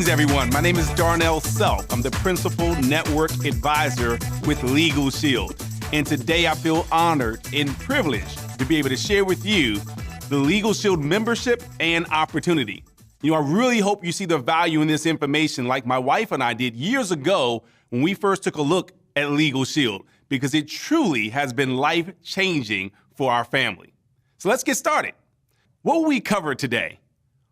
Greetings, everyone. My name is Darnell Self. I'm the Principal Network Advisor with LegalShield. And today I feel honored and privileged to be able to share with you the LegalShield membership and opportunity. I really hope you see the value in this information like my wife and I did years ago when we first took a look at LegalShield, because it truly has been life-changing for our family. So let's get started. What will we cover today?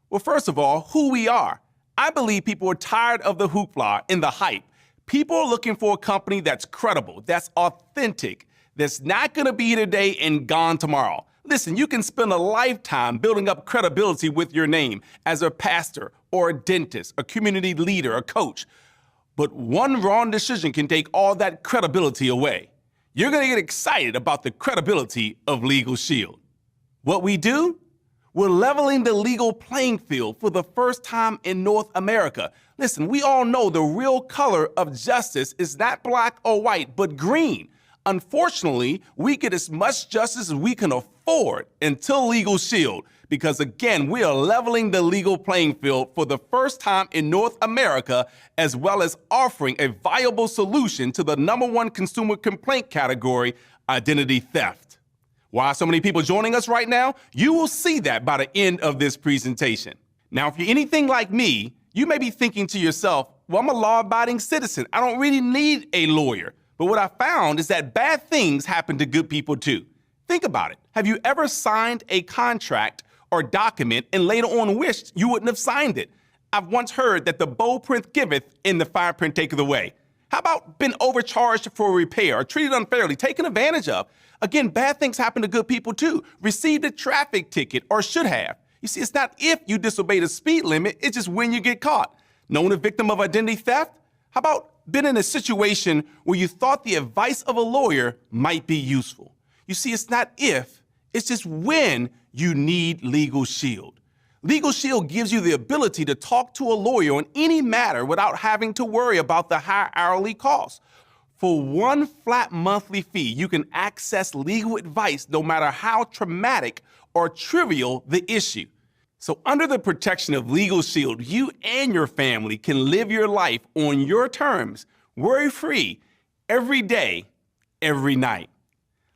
Well, first of all, who we are. I believe people are tired of the hoopla and the hype. People are looking for a company that's credible, that's authentic, that's not going to be here today and gone tomorrow. Listen, you can spend a lifetime building up credibility with your name as a pastor or a dentist, a community leader, a coach. But one wrong decision can take all that credibility away. You're going to get excited about the credibility of LegalShield. What we do? We're leveling the legal playing field for the first time in North America. Listen, we all know the real color of justice is not black or white, but green. Unfortunately, we get as much justice as we can afford until LegalShield, because again, we are leveling the legal playing field for the first time in North America, as well as offering a viable solution to the #1 consumer complaint category, identity theft. Why are so many people joining us right now? You will see that by the end of this presentation. Now, if you're anything like me, you may be thinking to yourself, well, I'm a law-abiding citizen. I don't really need a lawyer. But what I found is that bad things happen to good people too. Think about it. Have you ever signed a contract or document and later on wished you wouldn't have signed it? I've once heard that the bold print giveth and the fine print taketh away. How about been overcharged for a repair or treated unfairly, taken advantage of? Again, bad things happen to good people too. Received a traffic ticket or should have. You see, it's not if you disobey the speed limit, it's just when you get caught. Known a victim of identity theft? How about been in a situation where you thought the advice of a lawyer might be useful? You see, it's not if, it's just when you need LegalShield. LegalShield gives you the ability to talk to a lawyer on any matter without having to worry about the high hourly costs. For one flat monthly fee, you can access legal advice no matter how traumatic or trivial the issue. So under the protection of LegalShield, you and your family can live your life on your terms, worry-free, every day, every night.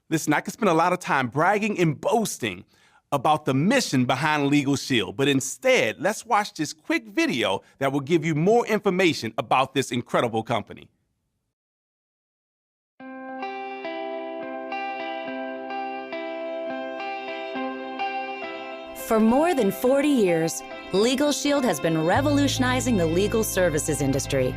Listen, I could spend a lot of time bragging and boasting about the mission behind LegalShield, but instead, let's watch this quick video that will give you more information about this incredible company. For more than 40 years, LegalShield has been revolutionizing the legal services industry.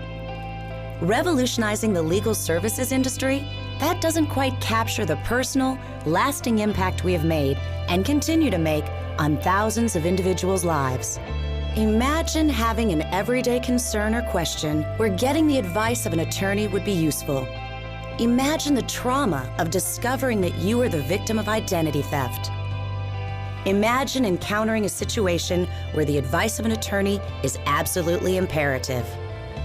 Revolutionizing the legal services industry? That doesn't quite capture the personal, lasting impact we have made and continue to make on thousands of individuals' lives. Imagine having an everyday concern or question where getting the advice of an attorney would be useful. Imagine the trauma of discovering that you are the victim of identity theft. Imagine encountering a situation where the advice of an attorney is absolutely imperative.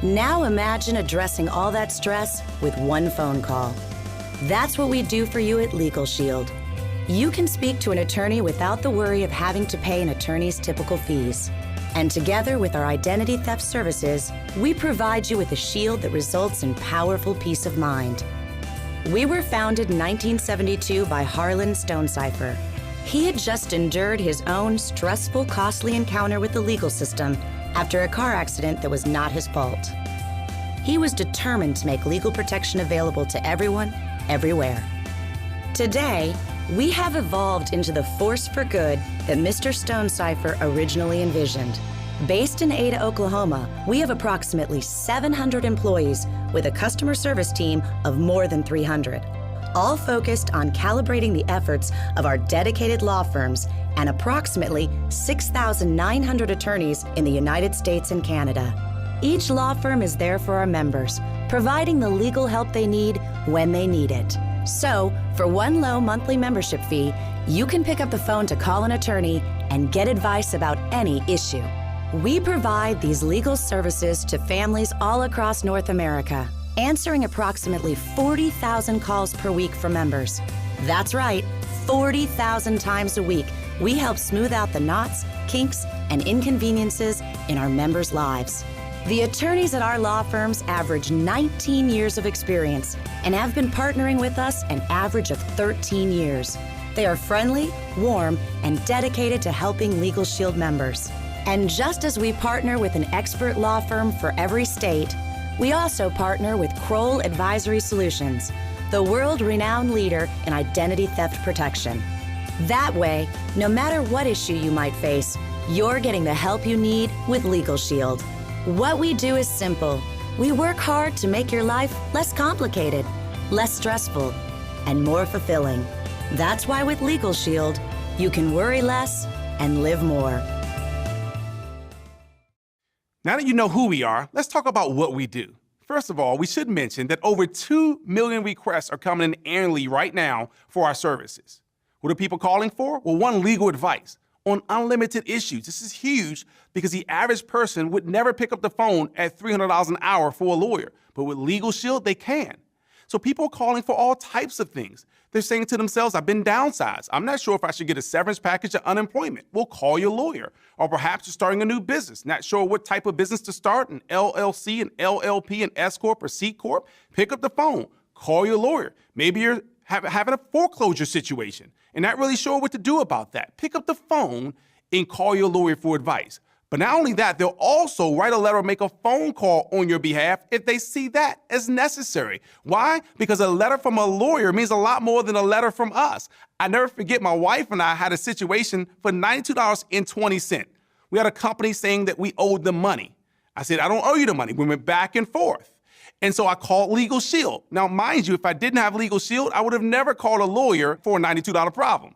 Now imagine addressing all that stress with one phone call. That's what we do for you at LegalShield. You can speak to an attorney without the worry of having to pay an attorney's typical fees. And together with our identity theft services, we provide you with a shield that results in powerful peace of mind. We were founded in 1972 by Harlan Stonecipher. He had just endured his own stressful, costly encounter with the legal system after a car accident that was not his fault. He was determined to make legal protection available to everyone, everywhere. Today, we have evolved into the force for good that Mr. Stonecipher originally envisioned. Based in Ada, Oklahoma, we have approximately 700 employees with a customer service team of more than 300. All focused on calibrating the efforts of our dedicated law firms and approximately 6,900 attorneys in the United States and Canada. Each law firm is there for our members, providing the legal help they need when they need it. So, for one low monthly membership fee, you can pick up the phone to call an attorney and get advice about any issue. We provide these legal services to families all across North America, answering approximately 40,000 calls per week for members. That's right, 40,000 times a week, we help smooth out the knots, kinks, and inconveniences in our members' lives. The attorneys at our law firms average 19 years of experience and have been partnering with us an average of 13 years. They are friendly, warm, and dedicated to helping LegalShield members. And just as we partner with an expert law firm for every state, we also partner with Kroll Advisory Solutions, the world-renowned leader in identity theft protection. That way, no matter what issue you might face, you're getting the help you need with LegalShield. What we do is simple. We work hard to make your life less complicated, less stressful, and more fulfilling. That's why with LegalShield, you can worry less and live more. Now that you know who we are, let's talk about what we do. First of all, we should mention that over 2 million requests are coming in annually right now for our services. What are people calling for? Well, one, legal advice on unlimited issues. This is huge because the average person would never pick up the phone at $300 an hour for a lawyer. But with LegalShield, they can. So people are calling for all types of things. They're saying to themselves, I've been downsized. I'm not sure if I should get a severance package or unemployment. We'll call your lawyer. Or perhaps you're starting a new business, not sure what type of business to start, an LLC, an LLP, an S Corp, or C Corp. Pick up the phone, call your lawyer. Maybe you're having a foreclosure situation and not really sure what to do about that. Pick up the phone and call your lawyer for advice. But not only that, they'll also write a letter or make a phone call on your behalf if they see that as necessary. Why? Because a letter from a lawyer means a lot more than a letter from us. I never forget, my wife and I had a situation for $92.20. We had a company saying that we owed them money. I said, I don't owe you the money. We went back and forth. And so I called LegalShield. Now, mind you, if I didn't have LegalShield, I would have never called a lawyer for a $92 problem.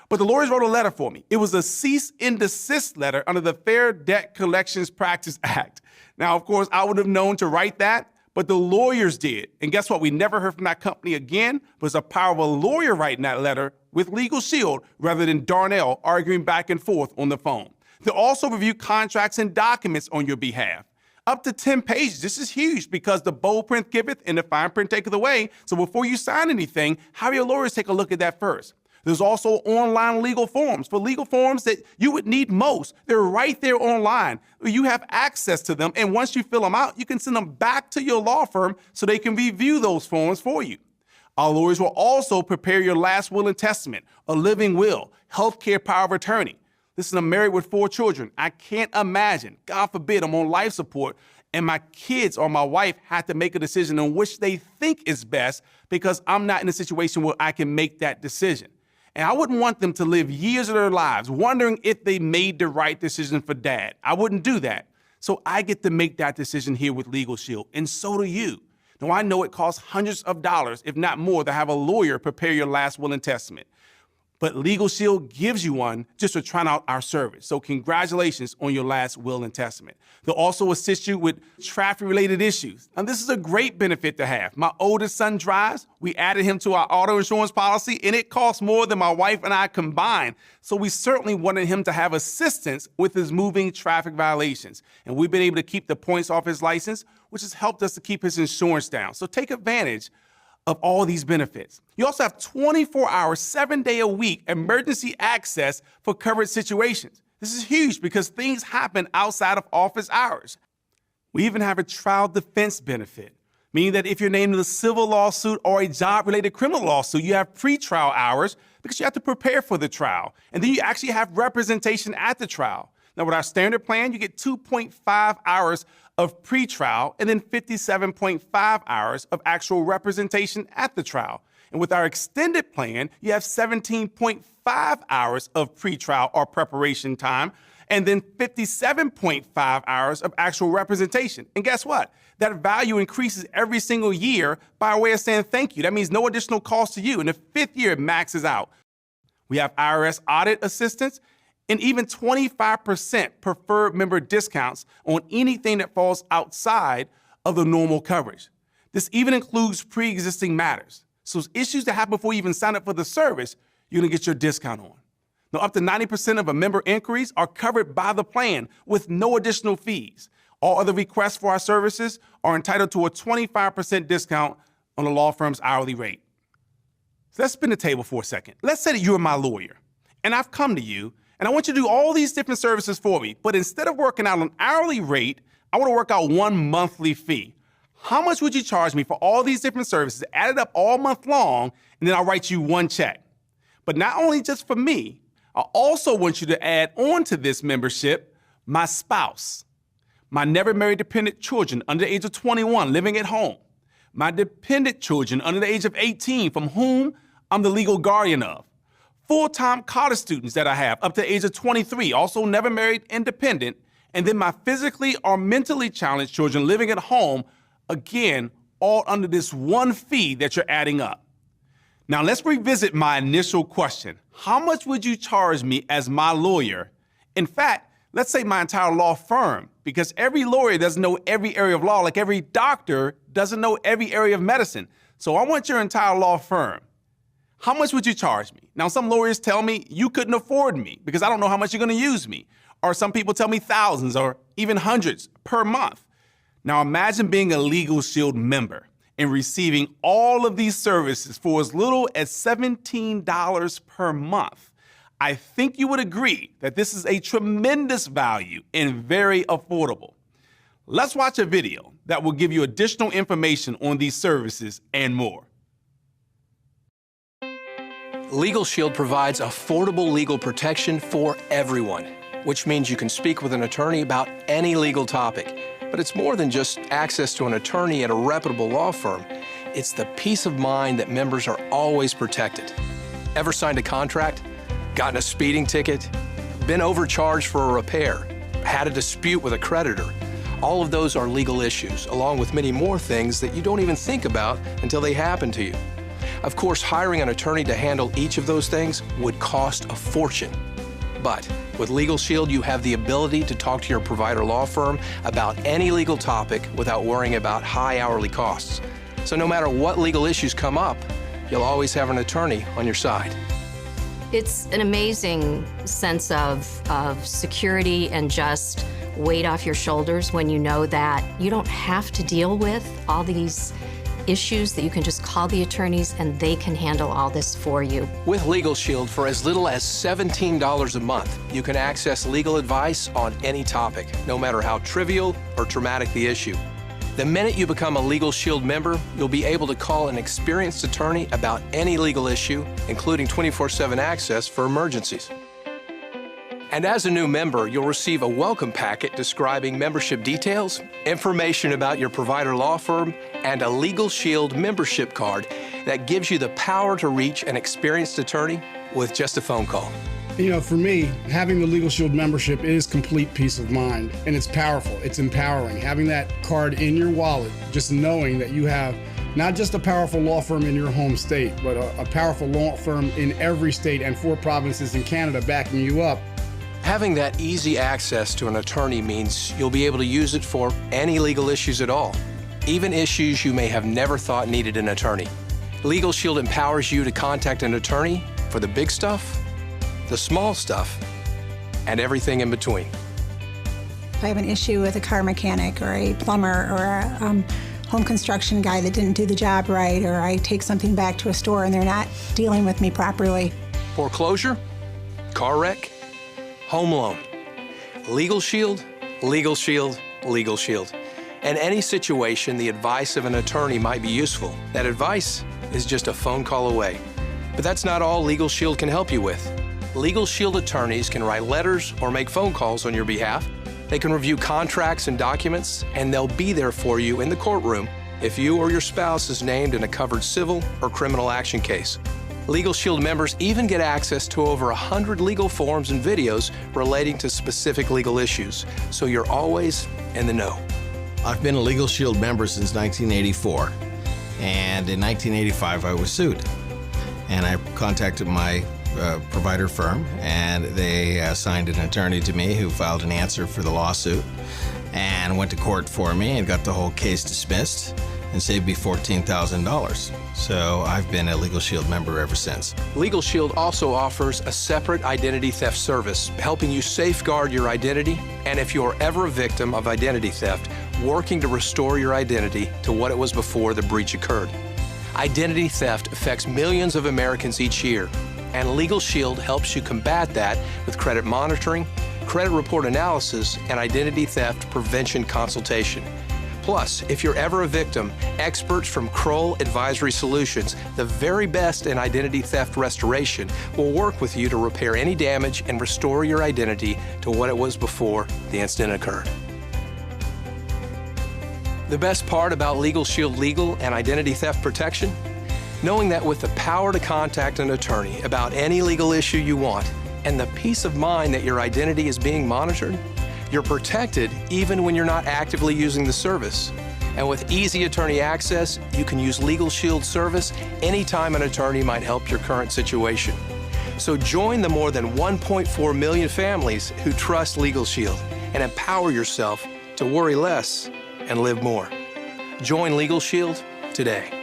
But the lawyers wrote a letter for me. It was a cease and desist letter under the Fair Debt Collections Practice Act. Now, of course, I would have known to write that, but the lawyers did. And guess what? We never heard from that company again. But it's the power of a lawyer writing that letter with LegalShield rather than Darnell arguing back and forth on the phone. They'll also review contracts and documents on your behalf. Up to 10 pages. This is huge because the bold print giveth and the fine print taketh away. So before you sign anything, have your lawyers take a look at that first. There's also online legal forms. For legal forms that you would need most, they're right there online. You have access to them, and once you fill them out, you can send them back to your law firm so they can review those forms for you. Our lawyers will also prepare your last will and testament, a living will, healthcare power of attorney. Listen, I'm married with 4 children. I can't imagine, God forbid, I'm on life support, and my kids or my wife had to make a decision on which they think is best because I'm not in a situation where I can make that decision. And I wouldn't want them to live years of their lives wondering if they made the right decision for dad. I wouldn't do that. So I get to make that decision here with LegalShield, and so do you. Now, I know it costs hundreds of dollars, if not more, to have a lawyer prepare your last will and testament. But LegalShield gives you one just for trying out our service. So congratulations on your last will and testament. They'll also assist you with traffic-related issues. And this is a great benefit to have. My oldest son drives. We added him to our auto insurance policy, and it costs more than my wife and I combined. So we certainly wanted him to have assistance with his moving traffic violations. And we've been able to keep the points off his license, which has helped us to keep his insurance down. So take advantage of all these benefits. You also have 24-hour, 7-day-a-week emergency access for covered situations. This is huge because things happen outside of office hours. We even have a trial defense benefit, meaning that if you're named in a civil lawsuit or a job-related criminal lawsuit, you have pre-trial hours because you have to prepare for the trial. And then you actually have representation at the trial. Now, with our standard plan, you get 2.5 hours of pre-trial and then 57.5 hours of actual representation at the trial. And with our extended plan, you have 17.5 hours of pre-trial or preparation time and then 57.5 hours of actual representation. And guess what? That value increases every single year by way of saying thank you. That means no additional cost to you. In the 5th year, it maxes out. We have IRS audit assistance and even 25% preferred member discounts on anything that falls outside of the normal coverage. This even includes pre-existing matters. So issues that happen before you even sign up for the service, you're gonna get your discount on. Now, up to 90% of a member inquiries are covered by the plan with no additional fees. All other requests for our services are entitled to a 25% discount on the law firm's hourly rate. So let's spin the table for a second. Let's say that you're my lawyer, and I've come to you, and I want you to do all these different services for me, but instead of working out an hourly rate, I want to work out one monthly fee. How much would you charge me for all these different services, add it up all month long, and then I'll write you one check? But not only just for me, I also want you to add on to this membership my spouse, my never married dependent children under the age of 21 living at home, my dependent children under the age of 18 from whom I'm the legal guardian of, full-time college students that I have up to the age of 23, also never married and dependent, and then my physically or mentally challenged children living at home, again, all under this one fee that you're adding up. Now let's revisit my initial question. How much would you charge me as my lawyer? In fact, let's say my entire law firm, because every lawyer doesn't know every area of law, like every doctor doesn't know every area of medicine. So I want your entire law firm. How much would you charge me? Now, some lawyers tell me you couldn't afford me because I don't know how much you're going to use me. Or some people tell me thousands or even hundreds per month. Now, imagine being a LegalShield member and receiving all of these services for as little as $17 per month. I think you would agree that this is a tremendous value and very affordable. Let's watch a video that will give you additional information on these services and more. LegalShield provides affordable legal protection for everyone, which means you can speak with an attorney about any legal topic. But it's more than just access to an attorney at a reputable law firm. It's the peace of mind that members are always protected. Ever signed a contract? Gotten a speeding ticket? Been overcharged for a repair? Had a dispute with a creditor? All of those are legal issues, along with many more things that you don't even think about until they happen to you. Of course, hiring an attorney to handle each of those things would cost a fortune. But with LegalShield, you have the ability to talk to your provider law firm about any legal topic without worrying about high hourly costs. So no matter what legal issues come up, you'll always have an attorney on your side. It's an amazing sense of security and just weight off your shoulders when you know that you don't have to deal with all these issues, that you can just call the attorneys and they can handle all this for you. With LegalShield, for as little as $17 a month, you can access legal advice on any topic, no matter how trivial or traumatic the issue. The minute you become a LegalShield member, you'll be able to call an experienced attorney about any legal issue, including 24/7 access for emergencies. And as a new member, you'll receive a welcome packet describing membership details, information about your provider law firm, and a LegalShield membership card that gives you the power to reach an experienced attorney with just a phone call. You know, for me, having the LegalShield membership is complete peace of mind, and it's powerful, it's empowering. Having that card in your wallet, just knowing that you have not just a powerful law firm in your home state, but a powerful law firm in every state and 4 provinces in Canada backing you up. Having that easy access to an attorney means you'll be able to use it for any legal issues at all, even issues you may have never thought needed an attorney. LegalShield empowers you to contact an attorney for the big stuff, the small stuff, and everything in between. If I have an issue with a car mechanic or a plumber or a home construction guy that didn't do the job right, or I take something back to a store and they're not dealing with me properly. Foreclosure, car wreck, home loan. LegalShield, LegalShield, LegalShield. In any situation, the advice of an attorney might be useful. That advice is just a phone call away. But that's not all LegalShield can help you with. LegalShield attorneys can write letters or make phone calls on your behalf. They can review contracts and documents, and they'll be there for you in the courtroom if you or your spouse is named in a covered civil or criminal action case. LegalShield members even get access to over 100 legal forms and videos relating to specific legal issues, so you're always in the know. I've been a LegalShield member since 1984, and in 1985 I was sued. And I contacted my provider firm, and they assigned an attorney to me who filed an answer for the lawsuit and went to court for me and got the whole case dismissed and saved me $14,000. So I've been a LegalShield member ever since. LegalShield also offers a separate identity theft service, helping you safeguard your identity, and if you're ever a victim of identity theft, working to restore your identity to what it was before the breach occurred. Identity theft affects millions of Americans each year, and LegalShield helps you combat that with credit monitoring, credit report analysis, and identity theft prevention consultation. Plus, if you're ever a victim, experts from Kroll Advisory Solutions, the very best in identity theft restoration, will work with you to repair any damage and restore your identity to what it was before the incident occurred. The best part about LegalShield legal and identity theft protection? Knowing that with the power to contact an attorney about any legal issue you want and the peace of mind that your identity is being monitored, you're protected even when you're not actively using the service. And with easy attorney access, you can use LegalShield service anytime an attorney might help your current situation. So join the more than 1.4 million families who trust LegalShield and empower yourself to worry less and live more. Join LegalShield today.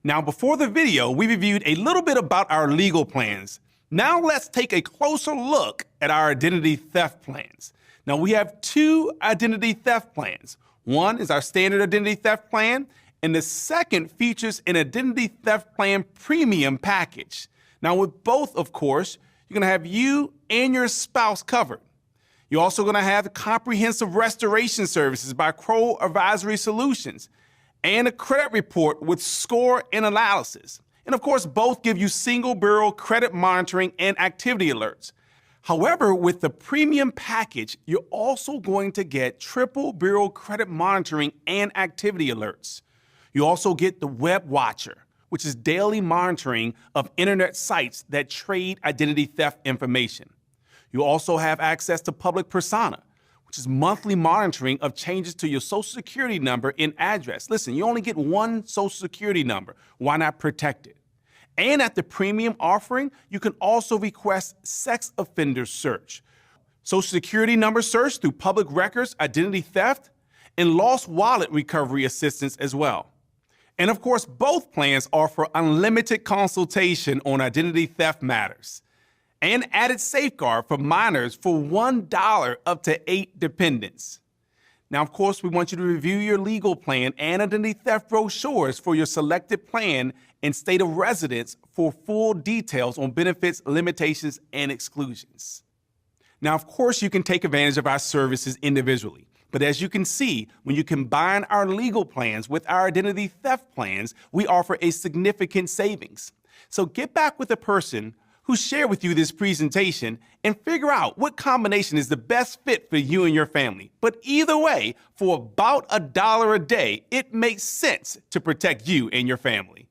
Now, before the video, we reviewed a little bit about our legal plans. Now let's take a closer look at our identity theft plans. Now, we have two identity theft plans. One is our standard identity theft plan, and the second features an identity theft plan premium package. Now, with both, of course, you're going to have you and your spouse covered. You're also going to have comprehensive restoration services by Kroll Advisory Solutions, and a credit report with score and analysis. And of course, both give you single bureau credit monitoring and activity alerts. However, with the premium package, you're also going to get triple bureau credit monitoring and activity alerts. You also get the Web Watcher, which is daily monitoring of internet sites that trade identity theft information. You also have access to Public Persona, which is monthly monitoring of changes to your Social Security number and address. Listen, you only get one Social Security number. Why not protect it? And at the premium offering, you can also request sex offender search, Social Security number search through public records, identity theft, and lost wallet recovery assistance as well. And of course, both plans offer unlimited consultation on identity theft matters, and added safeguard for minors for $1 up to 8 dependents. Now, of course, we want you to review your legal plan and identity theft brochures for your selected plan and state of residence for full details on benefits, limitations, and exclusions. Now, of course, you can take advantage of our services individually. But as you can see, when you combine our legal plans with our identity theft plans, we offer a significant savings. So get back with a person who shared with you this presentation and figure out what combination is the best fit for you and your family. But either way, for about $1 a day, it makes sense to protect you and your family.